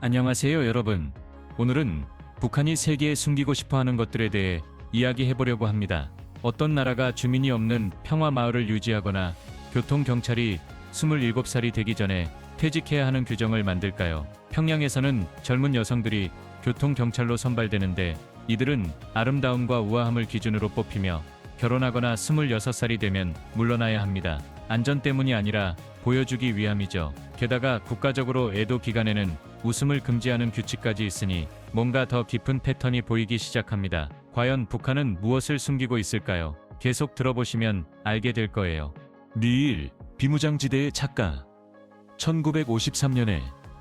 안녕하세요 여러분. 오늘은 북한이 세계에 숨기고 싶어하는 것들에 대해 이야기해보려고 합니다. 어떤 나라가 주민이 없는 평화마을을 유지하거나 교통경찰이 27살이 되기 전에 퇴직해야 하는 규정을 만들까요? 평양에서는 젊은 여성들이 교통경찰로 선발되는데 이들은 아름다움과 우아함을 기준으로 뽑히며 결혼하거나 26살이 되면 물러나야 합니다. 안전 때문이 아니라 보여주기 위함이죠. 게다가 국가적으로 애도 기간에는 웃음을 금지하는 규칙까지 있으니 뭔가 더 깊은 패턴이 보이기 시작합니다. 과연 북한은 무엇을 숨기고 있을까요? 계속 들어보시면 알게 될 거예요. 리일, 비무장지대의 작가. 1953년에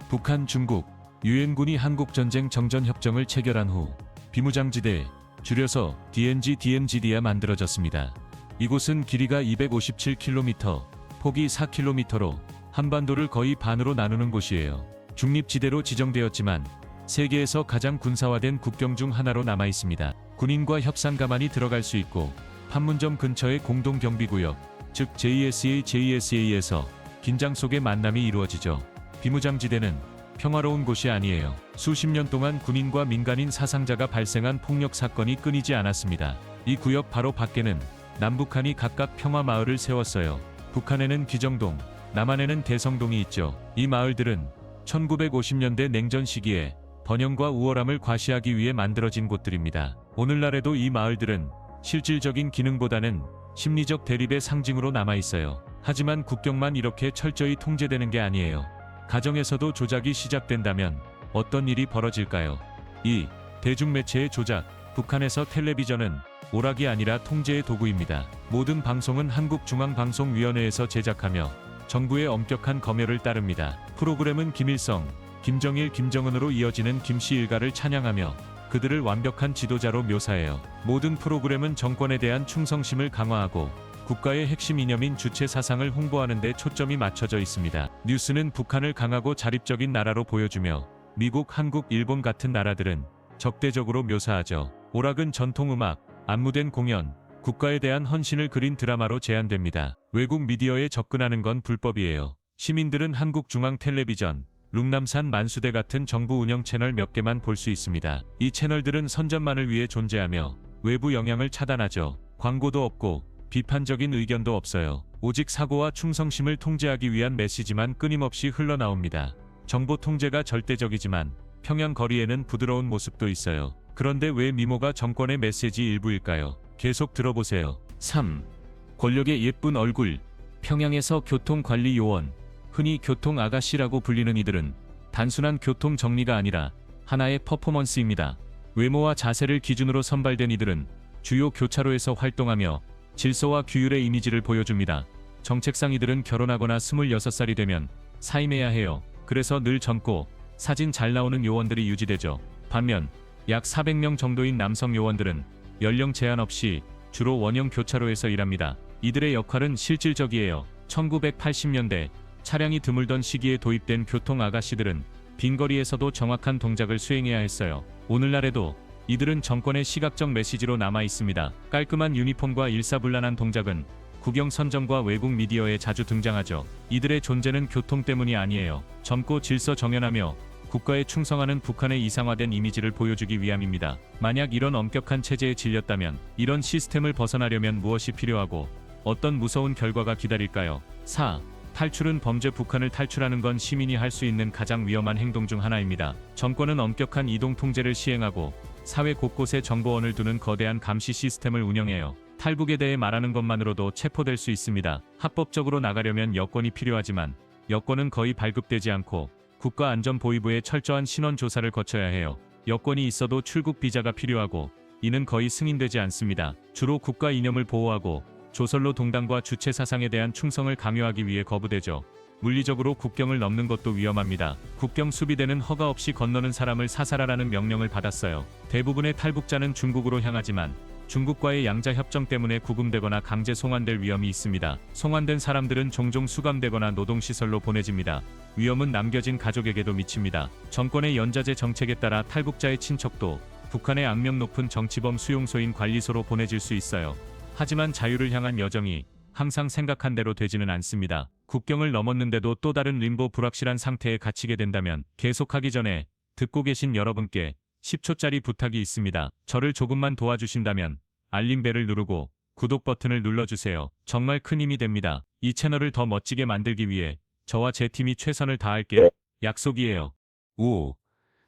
북한, 중국, 유엔군이 한국전쟁 정전협정을 체결한 후 비무장지대, 줄여서 DMZDA 만들어졌습니다. 이곳은 길이가 257km, 폭이 4km로 한반도를 거의 반으로 나누는 곳이에요. 중립지대로 지정되었지만 세계에서 가장 군사화된 국경 중 하나로 남아 있습니다. 군인과 협상가만이 들어갈 수 있고 판문점 근처의 공동경비구역, 즉 JSA에서 긴장 속의 만남이 이루어지죠. 비무장지대는 평화로운 곳이 아니에요. 수십 년 동안 군인과 민간인 사상자가 발생한 폭력 사건이 끊이지 않았습니다. 이 구역 바로 밖에는 남북한이 각각 평화마을을 세웠어요. 북한에는 기정동, 남한에는 대성동이 있죠. 이 마을들은 1950년대 냉전 시기에 번영과 우월함을 과시하기 위해 만들어진 곳들입니다. 오늘날에도 이 마을들은 실질적인 기능보다는 심리적 대립의 상징으로 남아있어요. 하지만 국경만 이렇게 철저히 통제되는 게 아니에요. 가정에서도 조작이 시작된다면 어떤 일이 벌어질까요? 2. 대중매체의 조작. 북한에서 텔레비전은 오락이 아니라 통제의 도구입니다. 모든 방송은 한국중앙방송위원회에서 제작하며 정부의 엄격한 검열을 따릅니다. 프로그램은 김일성, 김정일, 김정은으로 이어지는 김씨 일가를 찬양하며 그들을 완벽한 지도자로 묘사해요. 모든 프로그램은 정권에 대한 충성심을 강화하고 국가의 핵심 이념인 주체 사상을 홍보하는 데 초점이 맞춰져 있습니다. 뉴스는 북한을 강하고 자립적인 나라로 보여주며 미국, 한국, 일본 같은 나라들은 적대적으로 묘사하죠. 오락은 전통음악, 안무된 공연, 국가에 대한 헌신을 그린 드라마로 제한됩니다. 외국 미디어에 접근하는 건 불법이에요. 시민들은 한국중앙텔레비전, 룽남산 만수대 같은 정부 운영 채널 몇 개만 볼 수 있습니다. 이 채널들은 선전만을 위해 존재하며 외부 영향을 차단하죠. 광고도 없고 비판적인 의견도 없어요. 오직 사고와 충성심을 통제하기 위한 메시지만 끊임없이 흘러나옵니다. 정보 통제가 절대적이지만 평양 거리에는 부드러운 모습도 있어요. 그런데 왜 미모가 정권의 메시지 일부일까요? 계속 들어보세요. 3. 권력의 예쁜 얼굴. 평양에서 교통관리요원, 흔히 교통아가씨라고 불리는 이들은 단순한 교통 정리가 아니라 하나의 퍼포먼스입니다. 외모와 자세를 기준으로 선발된 이들은 주요 교차로에서 활동하며 질서와 규율의 이미지를 보여줍니다. 정책상 이들은 결혼하거나 26살이 되면 사임해야 해요. 그래서 늘 젊고 사진 잘 나오는 요원들이 유지되죠. 반면 약 400명 정도인 남성 요원들은 연령 제한 없이 주로 원형 교차로에서 일합니다. 이들의 역할은 실질적이에요. 1980년대 차량이 드물던 시기에 도입된 교통 아가씨들은 빈거리에서도 정확한 동작을 수행해야 했어요. 오늘날에도 이들은 정권의 시각적 메시지로 남아 있습니다. 깔끔한 유니폼과 일사불란한 동작은 국영 선정과 외국 미디어에 자주 등장하죠. 이들의 존재는 교통 때문이 아니에요. 젊고 질서 정연하며 국가에 충성하는 북한의 이상화된 이미지를 보여주기 위함입니다. 만약 이런 엄격한 체제에 질렸다면 이런 시스템을 벗어나려면 무엇이 필요하고 어떤 무서운 결과가 기다릴까요? 4. 탈출은 범죄. 북한을 탈출하는 건 시민이 할 수 있는 가장 위험한 행동 중 하나입니다. 정권은 엄격한 이동 통제를 시행하고 사회 곳곳에 정보원을 두는 거대한 감시 시스템을 운영해요. 탈북에 대해 말하는 것만으로도 체포될 수 있습니다. 합법적으로 나가려면 여권이 필요하지만 여권은 거의 발급되지 않고 국가안전보위부의 철저한 신원 조사를 거쳐야 해요. 여권이 있어도 출국 비자가 필요하고 이는 거의 승인되지 않습니다. 주로 국가 이념을 보호하고 조선로 동당과 주체 사상에 대한 충성을 강요하기 위해 거부되죠. 물리적으로 국경을 넘는 것도 위험합니다. 국경 수비대는 허가 없이 건너는 사람을 사살하라는 명령을 받았어요. 대부분의 탈북자는 중국으로 향하지만 중국과의 양자 협정 때문에 구금되거나 강제 송환될 위험이 있습니다. 송환된 사람들은 종종 수감되거나 노동시설로 보내집니다. 위험은 남겨진 가족에게도 미칩니다. 정권의 연자제 정책에 따라 탈북자의 친척도 북한의 악명 높은 정치범 수용소인 관리소로 보내질 수 있어요. 하지만 자유를 향한 여정이 항상 생각한 대로 되지는 않습니다. 국경을 넘었는데도 또 다른 림보 불확실한 상태에 갇히게 된다면 계속하기 전에 듣고 계신 여러분께 10초짜리 부탁이 있습니다. 저를 조금만 도와주신다면 알림벨을 누르고 구독 버튼을 눌러주세요. 정말 큰 힘이 됩니다. 이 채널을 더 멋지게 만들기 위해 저와 제 팀이 최선을 다할게요. 약속이에요. 5.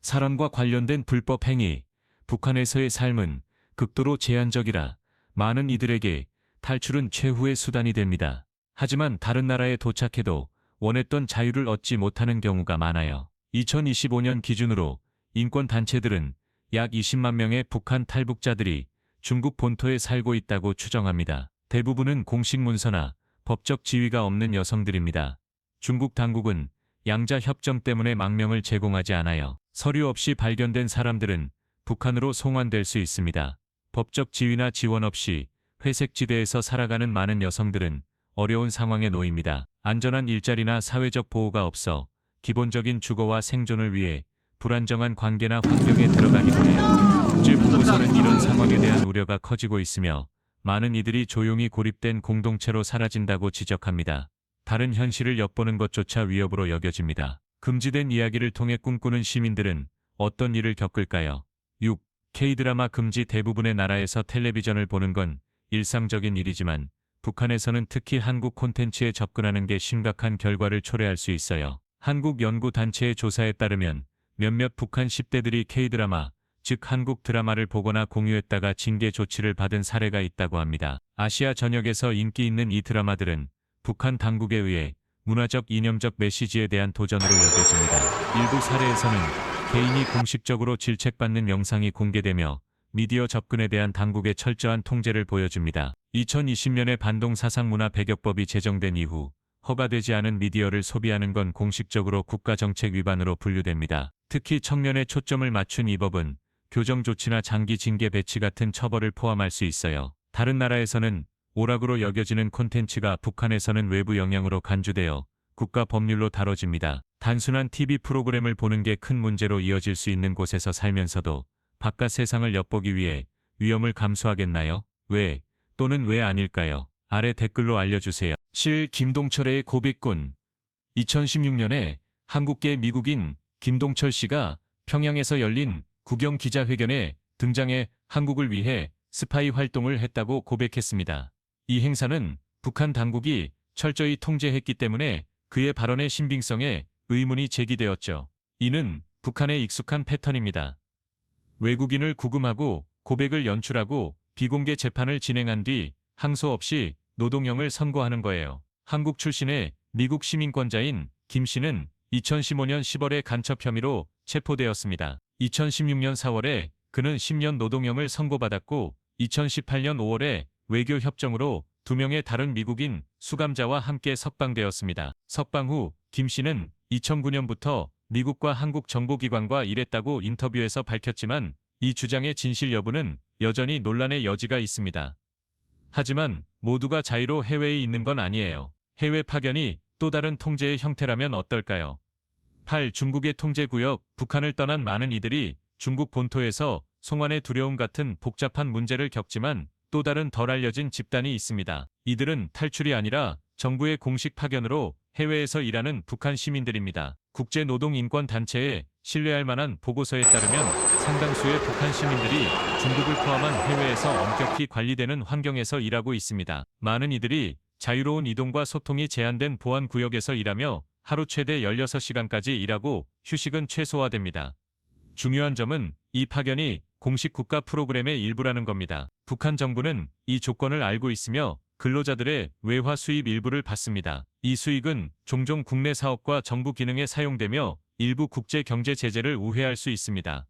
사람과 관련된 불법 행위. 북한에서의 삶은 극도로 제한적이라 많은 이들에게 탈출은 최후의 수단이 됩니다. 하지만 다른 나라에 도착해도 원했던 자유를 얻지 못하는 경우가 많아요. 2025년 기준으로 인권단체들은 약 20만 명의 북한 탈북자들이 중국 본토에 살고 있다고 추정합니다. 대부분은 공식 문서나 법적 지위가 없는 여성들입니다. 중국 당국은 양자 협정 때문에 망명을 제공하지 않아요. 서류 없이 발견된 사람들은 북한으로 송환될 수 있습니다. 법적 지위나 지원 없이 회색지대에서 살아가는 많은 여성들은 어려운 상황에 놓입니다. 안전한 일자리나 사회적 보호가 없어 기본적인 주거와 생존을 위해 불안정한 관계나 환경에 들어가기도 해요. 국제보고서는 이런 상황에 대한 우려가 커지고 있으며 많은 이들이 조용히 고립된 공동체로 사라진다고 지적합니다. 다른 현실을 엿보는 것조차 위협으로 여겨집니다. 금지된 이야기를 통해 꿈꾸는 시민들은 어떤 일을 겪을까요? 6. K-드라마 금지. 대부분의 나라에서 텔레비전을 보는 건 일상적인 일이지만 북한에서는 특히 한국 콘텐츠에 접근하는 게 심각한 결과를 초래할 수 있어요. 한국 연구단체의 조사에 따르면 몇몇 북한 10대들이 K-드라마, 즉 한국 드라마를 보거나 공유했다가 징계 조치를 받은 사례가 있다고 합니다. 아시아 전역에서 인기 있는 이 드라마들은 북한 당국에 의해 문화적 이념적 메시지에 대한 도전으로 여겨집니다. 일부 사례에서는 개인이 공식적으로 질책받는 영상이 공개되며 미디어 접근에 대한 당국의 철저한 통제를 보여줍니다. 2020년에 반동사상문화배격법이 제정된 이후 허가되지 않은 미디어를 소비하는 건 공식적으로 국가정책 위반으로 분류됩니다. 특히 청년에 초점을 맞춘 이 법은 교정조치나 장기 징계 배치 같은 처벌을 포함할 수 있어요. 다른 나라에서는 오락으로 여겨지는 콘텐츠가 북한에서는 외부 영향으로 간주되어 국가 법률로 다뤄집니다. 단순한 TV 프로그램을 보는 게 큰 문제로 이어질 수 있는 곳에서 살면서도 바깥 세상을 엿보기 위해 위험을 감수하겠나요? 왜 또는 왜 아닐까요? 아래 댓글로 알려주세요. 7. 김동철의 고백군. 2016년에 한국계 미국인 김동철 씨가 평양에서 열린 국영 기자회견에 등장해 한국을 위해 스파이 활동을 했다고 고백했습니다. 이 행사는 북한 당국이 철저히 통제했기 때문에 그의 발언의 신빙성에 의문이 제기되었죠. 이는 북한의 익숙한 패턴입니다. 외국인을 구금하고 고백을 연출하고 비공개 재판을 진행한 뒤 항소 없이 노동형을 선고하는 거예요. 한국 출신의 미국 시민권자인 김 씨는 2015년 10월에 간첩 혐의로 체포되었습니다. 2016년 4월에 그는 10년 노동형을 선고받았고 2018년 5월에 외교 협정으로 2명의 다른 미국인 수감자와 함께 석방되었습니다. 석방 후 김 씨는 2009년부터 미국과 한국 정보기관과 일했다고 인터뷰에서 밝혔지만 이 주장의 진실 여부는 여전히 논란의 여지가 있습니다. 하지만 모두가 자유로 해외에 있는 건 아니에요. 해외 파견이 또 다른 통제의 형태라면 어떨까요? 8. 중국의 통제구역. 북한을 떠난 많은 이들이 중국 본토에서 송환의 두려움 같은 복잡한 문제를 겪지만 또 다른 덜 알려진 집단이 있습니다. 이들은 탈출이 아니라 정부의 공식 파견으로 해외에서 일하는 북한 시민들입니다. 국제노동인권단체에 신뢰할 만한 보고서에 따르면 상당수의 북한 시민들이 중국을 포함한 해외에서 엄격히 관리되는 환경에서 일하고 있습니다. 많은 이들이 자유로운 이동과 소통이 제한된 보안구역에서 일하며 하루 최대 16시간까지 일하고 휴식은 최소화됩니다. 중요한 점은 이 파견이 공식 국가 프로그램의 일부라는 겁니다. 북한 정부는 이 조건을 알고 있으며 근로자들의 외화 수입 일부를 받습니다. 이 수익은 종종 국내 사업과 정부 기능에 사용되며 일부 국제 경제 제재를 우회할 수 있습니다.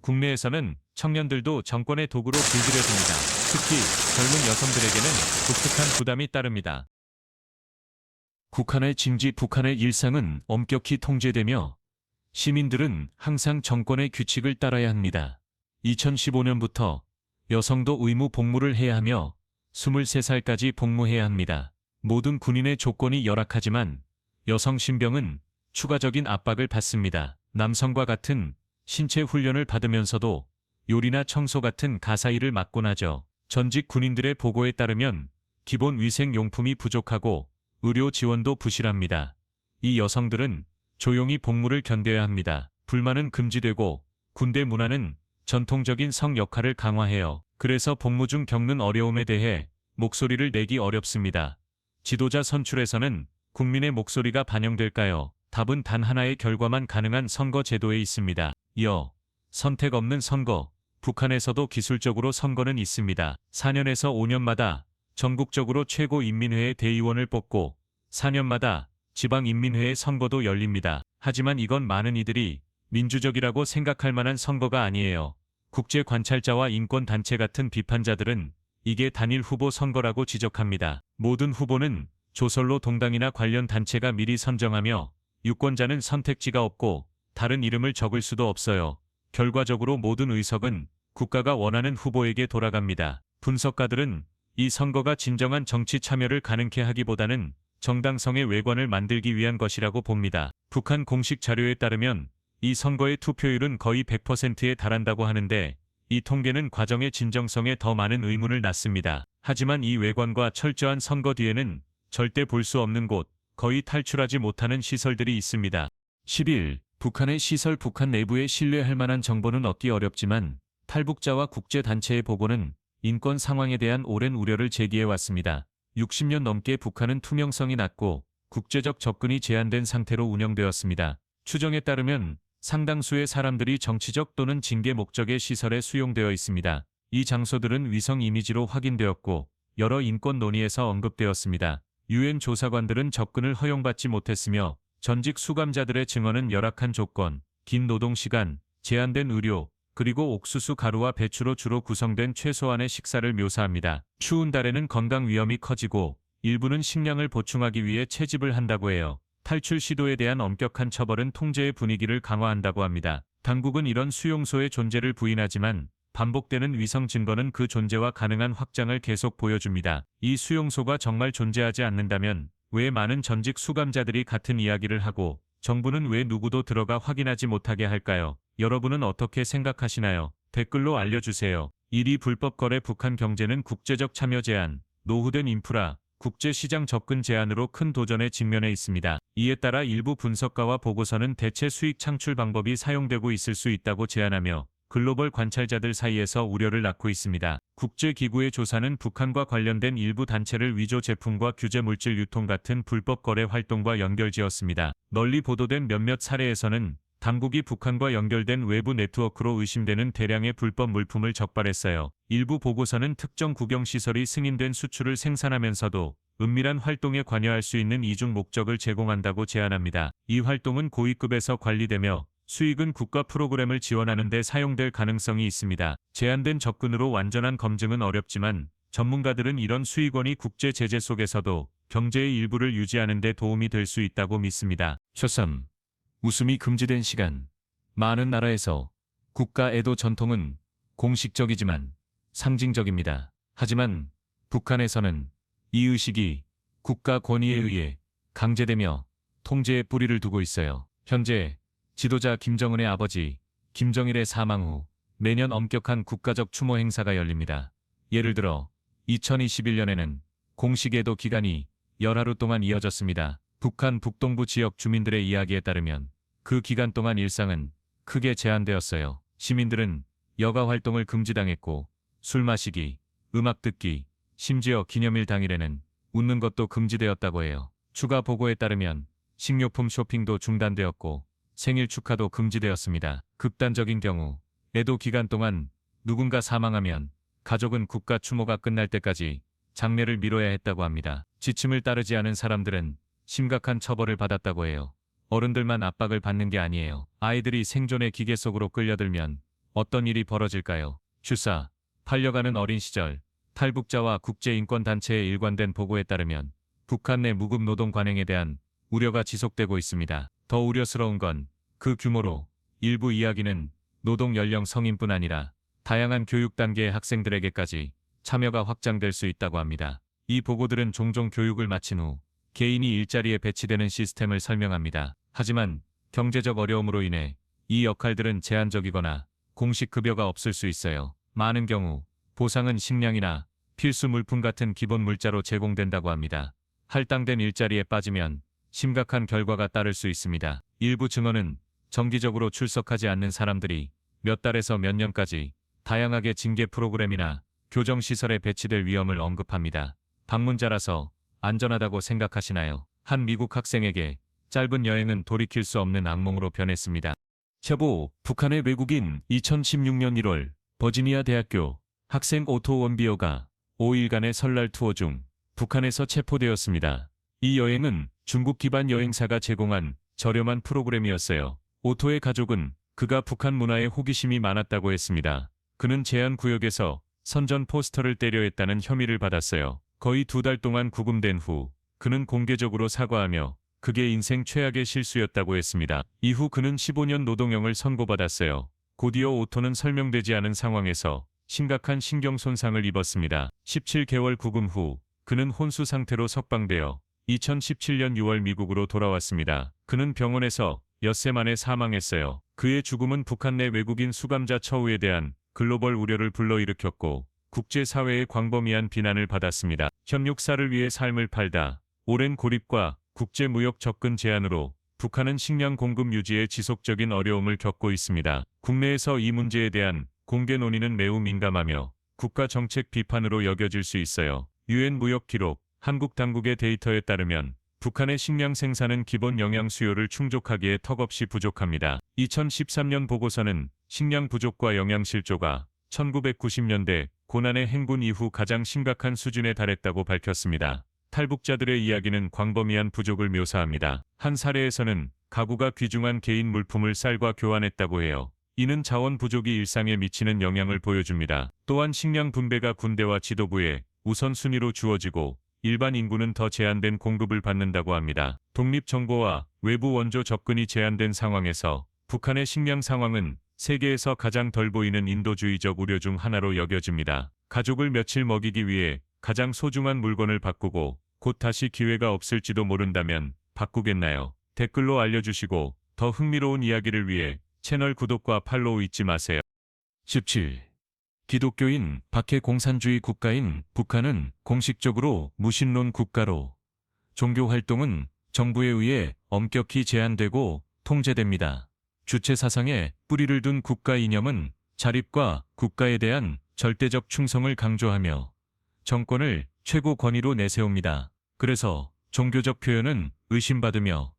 국내에서는 청년들도 정권의 도구로 길들여집니다. 특히 젊은 여성들에게는 독특한 부담이 따릅니다. 북한의 징지. 북한의 일상은 엄격히 통제되며 시민들은 항상 정권의 규칙을 따라야 합니다. 2015년부터 여성도 의무 복무를 해야 하며 23살까지 복무해야 합니다. 모든 군인의 조건이 열악하지만 여성 신병은 추가적인 압박을 받습니다. 남성과 같은 신체 훈련을 받으면서도 요리나 청소 같은 가사일을 맡곤 하죠. 전직 군인들의 보고에 따르면 기본 위생 용품이 부족하고 의료 지원도 부실합니다. 이 여성들은 조용히 복무를 견뎌야 합니다. 불만은 금지되고 군대 문화는 전통적인 성 역할을 강화해요. 그래서 복무 중 겪는 어려움에 대해 목소리를 내기 어렵습니다. 지도자 선출에서는 국민의 목소리가 반영될까요? 답은 단 하나의 결과만 가능한 선거 제도에 있습니다. 이어 선택 없는 선거. 북한에서도 기술적으로 선거는 있습니다. 4년에서 5년마다 전국적으로 최고인민회의 대의원을 뽑고 4년마다 지방인민회의 선거도 열립니다. 하지만 이건 많은 이들이 민주적이라고 생각할 만한 선거가 아니에요. 국제관찰자와 인권단체 같은 비판자들은 이게 단일 후보 선거라고 지적합니다. 모든 후보는 조설로 동당이나 관련 단체가 미리 선정하며 유권자는 선택지가 없고 다른 이름을 적을 수도 없어요. 결과적으로 모든 의석은 국가가 원하는 후보에게 돌아갑니다. 분석가들은 이 선거가 진정한 정치 참여를 가능케 하기보다는 정당성의 외관을 만들기 위한 것이라고 봅니다. 북한 공식 자료에 따르면 이 선거의 투표율은 거의 100%에 달한다고 하는데 이 통계는 과정의 진정성에 더 많은 의문을 낳습니다. 하지만 이 외관과 철저한 선거 뒤에는 절대 볼 수 없는 곳, 거의 탈출하지 못하는 시설들이 있습니다. 10일, 북한의 시설. 북한 내부에 신뢰할 만한 정보는 얻기 어렵지만 탈북자와 국제단체의 보고는 인권 상황에 대한 오랜 우려를 제기해왔습니다. 60년 넘게 북한은 투명성이 낮고 국제적 접근이 제한된 상태로 운영되었습니다. 추정에 따르면 상당수의 사람들이 정치적 또는 징계 목적의 시설에 수용되어 있습니다. 이 장소들은 위성 이미지로 확인되었고 여러 인권 논의에서 언급되었습니다. 유엔 조사관들은 접근을 허용받지 못했으며 전직 수감자들의 증언은 열악한 조건, 긴 노동시간, 제한된 의료, 그리고 옥수수 가루와 배추로 주로 구성된 최소한의 식사를 묘사합니다. 추운 달에는 건강 위험이 커지고 일부는 식량을 보충하기 위해 채집을 한다고 해요. 탈출 시도에 대한 엄격한 처벌은 통제의 분위기를 강화한다고 합니다. 당국은 이런 수용소의 존재를 부인하지만 반복되는 위성 증거는 그 존재와 가능한 확장을 계속 보여줍니다. 이 수용소가 정말 존재하지 않는다면 왜 많은 전직 수감자들이 같은 이야기를 하고 정부는 왜 누구도 들어가 확인하지 못하게 할까요? 여러분은 어떻게 생각하시나요? 댓글로 알려주세요. 1위 불법 거래. 북한 경제는 국제적 참여 제한, 노후된 인프라, 국제시장 접근 제한으로 큰 도전에 직면해 있습니다. 이에 따라 일부 분석가와 보고서는 대체 수익 창출 방법이 사용되고 있을 수 있다고 제안하며 글로벌 관찰자들 사이에서 우려를 낳고 있습니다. 국제기구의 조사는 북한과 관련된 일부 단체를 위조 제품과 규제 물질 유통 같은 불법 거래 활동과 연결지었습니다. 널리 보도된 몇몇 사례에서는 당국이 북한과 연결된 외부 네트워크로 의심되는 대량의 불법 물품을 적발했어요. 일부 보고서는 특정 국영시설이 승인된 수출을 생산하면서도 은밀한 활동에 관여할 수 있는 이중 목적을 제공한다고 제안합니다. 이 활동은 고위급에서 관리되며 수익은 국가 프로그램을 지원하는 데 사용될 가능성이 있습니다. 제한된 접근으로 완전한 검증은 어렵지만 전문가들은 이런 수익원이 국제 제재 속에서도 경제의 일부를 유지하는 데 도움이 될 수 있다고 믿습니다. 3. 웃음이 금지된 시간. 많은 나라에서 국가 애도 전통은 공식적이지만 상징적입니다. 하지만 북한에서는 이 의식이 국가 권위에 의해 강제되며 통제의 뿌리를 두고 있어요. 현재 지도자 김정은의 아버지 김정일의 사망 후 매년 엄격한 국가적 추모 행사가 열립니다. 예를 들어 2021년에는 공식 애도 기간이 열하루 동안 이어졌습니다. 북한 북동부 지역 주민들의 이야기에 따르면 그 기간 동안 일상은 크게 제한되었어요. 시민들은 여가 활동을 금지당했고 술 마시기, 음악 듣기, 심지어 기념일 당일에는 웃는 것도 금지되었다고 해요. 추가 보고에 따르면 식료품 쇼핑도 중단되었고 생일 축하도 금지되었습니다. 극단적인 경우 애도 기간 동안 누군가 사망하면 가족은 국가 추모가 끝날 때까지 장례를 미뤄야 했다고 합니다. 지침을 따르지 않은 사람들은 심각한 처벌을 받았다고 해요. 어른들만 압박을 받는 게 아니에요. 아이들이 생존의 기계 속으로 끌려들면 어떤 일이 벌어질까요? 출사, 팔려가는 어린 시절, 탈북자와 국제인권단체의 일관된 보고에 따르면 북한 내 무급 노동 관행에 대한 우려가 지속되고 있습니다. 더 우려스러운 건 그 규모로 일부 이야기는 노동 연령 성인뿐 아니라 다양한 교육 단계의 학생들에게까지 참여가 확장될 수 있다고 합니다. 이 보고들은 종종 교육을 마친 후 개인이 일자리에 배치되는 시스템을 설명합니다. 하지만 경제적 어려움으로 인해 이 역할들은 제한적이거나 공식 급여가 없을 수 있어요. 많은 경우 보상은 식량이나 필수 물품 같은 기본 물자로 제공된다고 합니다. 할당된 일자리에 빠지면 심각한 결과가 따를 수 있습니다. 일부 증언은 정기적으로 출석하지 않는 사람들이 몇 달에서 몇 년까지 다양하게 징계 프로그램이나 교정시설에 배치될 위험을 언급합니다. 방문자라서 안전하다고 생각하시나요? 한 미국 학생에게 짧은 여행은 돌이킬 수 없는 악몽으로 변했습니다. 첩보, 북한의 외국인. 2016년 1월 버지니아 대학교 학생 오토 원비어가 5일간의 설날 투어 중 북한에서 체포되었습니다. 이 여행은 중국 기반 여행사가 제공한 저렴한 프로그램이었어요. 오토의 가족은 그가 북한 문화에 호기심이 많았다고 했습니다. 그는 제한 구역에서 선전 포스터를 때려 했다는 혐의를 받았어요. 거의 2달 동안 구금된 후 그는 공개적으로 사과하며 그게 인생 최악의 실수였다고 했습니다. 이후 그는 15년 노동형을 선고받았어요. 곧이어 오토는 설명되지 않은 상황에서 심각한 신경 손상을 입었습니다. 17개월 구금 후 그는 혼수 상태로 석방되어 2017년 6월 미국으로 돌아왔습니다. 그는 병원에서 엿새 만에 사망했어요. 그의 죽음은 북한 내 외국인 수감자 처우에 대한 글로벌 우려를 불러일으켰고 국제사회의 광범위한 비난을 받았습니다. 협력사를 위해 삶을 팔다. 오랜 고립과 국제무역 접근 제한으로 북한은 식량 공급 유지에 지속적인 어려움을 겪고 있습니다. 국내에서 이 문제에 대한 공개 논의는 매우 민감하며 국가 정책 비판으로 여겨질 수 있어요. 유엔 무역 기록, 한국 당국의 데이터에 따르면 북한의 식량 생산은 기본 영양 수요를 충족하기에 턱없이 부족합니다. 2013년 보고서는 식량 부족과 영양 실조가 1990년대 고난의 행군 이후 가장 심각한 수준에 달했다고 밝혔습니다. 탈북자들의 이야기는 광범위한 부족을 묘사합니다. 한 사례에서는 가구가 귀중한 개인 물품을 쌀과 교환했다고 해요. 이는 자원 부족이 일상에 미치는 영향을 보여줍니다. 또한 식량 분배가 군대와 지도부에 우선순위로 주어지고 일반 인구는 더 제한된 공급을 받는다고 합니다. 독립정보와 외부 원조 접근이 제한된 상황에서 북한의 식량 상황은 세계에서 가장 덜 보이는 인도주의적 우려 중 하나로 여겨집니다. 가족을 며칠 먹이기 위해 가장 소중한 물건을 바꾸고 곧 다시 기회가 없을지도 모른다면 바꾸겠나요? 댓글로 알려주시고 더 흥미로운 이야기를 위해 채널 구독과 팔로우 잊지 마세요. 17. 기독교인 박해 공산주의 국가인 북한은 공식적으로 무신론 국가로 종교 활동은 정부에 의해 엄격히 제한되고 통제됩니다. 주체 사상에 뿌리를 둔 국가 이념은 자립과 국가에 대한 절대적 충성을 강조하며 정권을 최고 권위로 내세웁니다. 그래서 종교적 표현은 의심받으며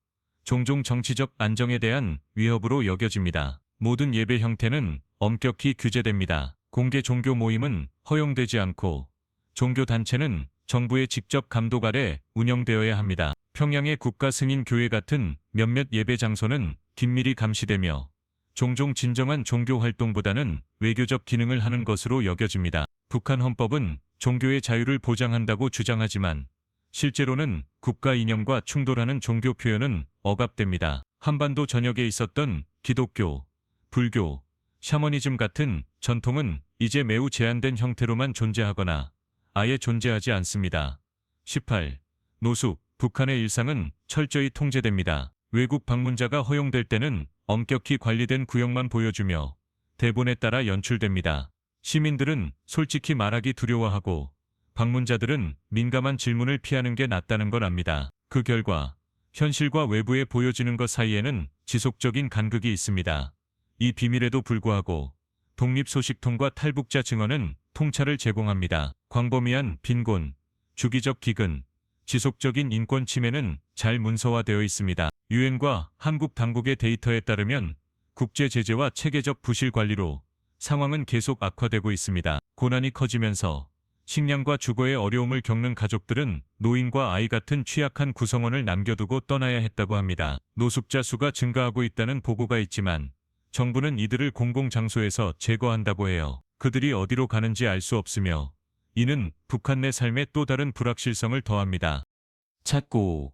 종종 정치적 안정에 대한 위협으로 여겨집니다. 모든 예배 형태는 엄격히 규제됩니다. 공개 종교 모임은 허용되지 않고 종교 단체는 정부의 직접 감독 아래 운영되어야 합니다. 평양의 국가 승인 교회 같은 몇몇 예배 장소는 긴밀히 감시되며 종종 진정한 종교 활동보다는 외교적 기능을 하는 것으로 여겨집니다. 북한 헌법은 종교의 자유를 보장한다고 주장하지만 실제로는 국가 이념과 충돌하는 종교 표현은 억압됩니다. 한반도 전역에 있었던 기독교, 불교, 샤머니즘 같은 전통은 이제 매우 제한된 형태로만 존재하거나 아예 존재하지 않습니다. 18. 노숙, 북한의 일상은 철저히 통제됩니다. 외국 방문자가 허용될 때는 엄격히 관리된 구역만 보여주며 대본에 따라 연출됩니다. 시민들은 솔직히 말하기 두려워하고 방문자들은 민감한 질문을 피하는 게 낫다는 걸 압니다. 그 결과 현실과 외부에 보여지는 것 사이에는 지속적인 간극이 있습니다. 이 비밀에도 불구하고 독립소식통과 탈북자 증언은 통찰을 제공합니다. 광범위한 빈곤, 주기적 기근, 지속적인 인권 침해는 잘 문서화되어 있습니다. 유엔과 한국 당국의 데이터에 따르면 국제 제재와 체계적 부실 관리로 상황은 계속 악화되고 있습니다. 고난이 커지면서 식량과 주거에 어려움을 겪는 가족들은 노인과 아이 같은 취약한 구성원을 남겨두고 떠나야 했다고 합니다. 노숙자 수가 증가하고 있다는 보고가 있지만 정부는 이들을 공공장소에서 제거한다고 해요. 그들이 어디로 가는지 알 수 없으며 이는 북한 내 삶에 또 다른 불확실성을 더합니다. 찾고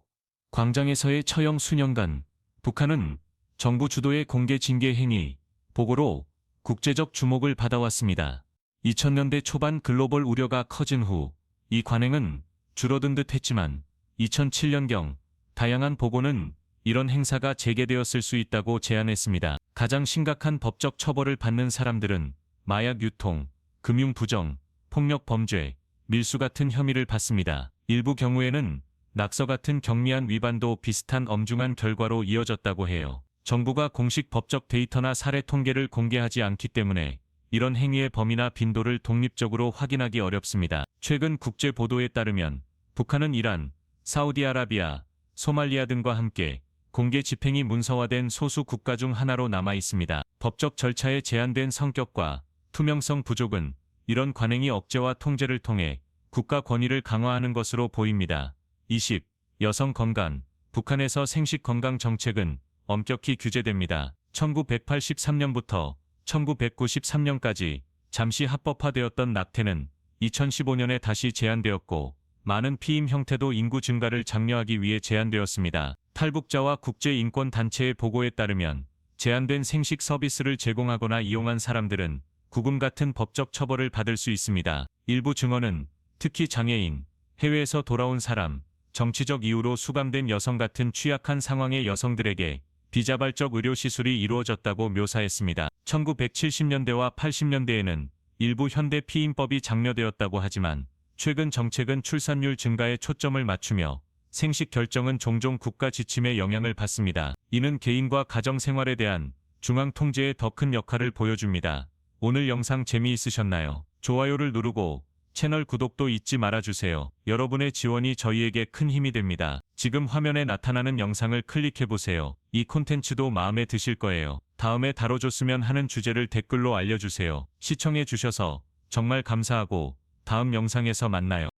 광장에서의 처형 수년간 북한은 정부 주도의 공개 징계 행위, 보고로 국제적 주목을 받아왔습니다. 2000년대 초반 글로벌 우려가 커진 후 이 관행은 줄어든 듯 했지만 2007년경 다양한 보고는 이런 행사가 재개되었을 수 있다고 제안했습니다. 가장 심각한 법적 처벌을 받는 사람들은 마약 유통, 금융 부정, 폭력 범죄, 밀수 같은 혐의를 받습니다. 일부 경우에는 낙서 같은 경미한 위반도 비슷한 엄중한 결과로 이어졌다고 해요. 정부가 공식 법적 데이터나 사례 통계를 공개하지 않기 때문에 이런 행위의 범위나 빈도를 독립적으로 확인하기 어렵습니다. 최근 국제 보도에 따르면 북한은 이란, 사우디아라비아, 소말리아 등과 함께 공개 집행이 문서화된 소수 국가 중 하나로 남아 있습니다. 법적 절차의 제한된 성격과 투명성 부족은 이런 관행이 억제와 통제를 통해 국가 권위를 강화하는 것으로 보입니다. 20. 여성 건강. 북한에서 생식 건강 정책은 엄격히 규제됩니다. 1983년부터 1993년까지 잠시 합법화되었던 낙태는 2015년에 다시 제한되었고, 많은 피임 형태도 인구 증가를 장려하기 위해 제한되었습니다. 탈북자와 국제인권단체의 보고에 따르면 제한된 생식 서비스를 제공하거나 이용한 사람들은 구금 같은 법적 처벌을 받을 수 있습니다. 일부 증언은 특히 장애인, 해외에서 돌아온 사람, 정치적 이유로 수감된 여성 같은 취약한 상황의 여성들에게 비자발적 의료시술이 이루어졌다고 묘사했습니다. 1970년대와 80년대에는 일부 현대 피임법이 장려되었다고 하지만 최근 정책은 출산율 증가에 초점을 맞추며 생식 결정은 종종 국가 지침의 영향을 받습니다. 이는 개인과 가정 생활에 대한 중앙 통제의 더 큰 역할을 보여줍니다. 오늘 영상 재미있으셨나요? 좋아요를 누르고 채널 구독도 잊지 말아주세요. 여러분의 지원이 저희에게 큰 힘이 됩니다. 지금 화면에 나타나는 영상을 클릭해보세요. 이 콘텐츠도 마음에 드실 거예요. 다음에 다뤄줬으면 하는 주제를 댓글로 알려주세요. 시청해주셔서 정말 감사하고 다음 영상에서 만나요.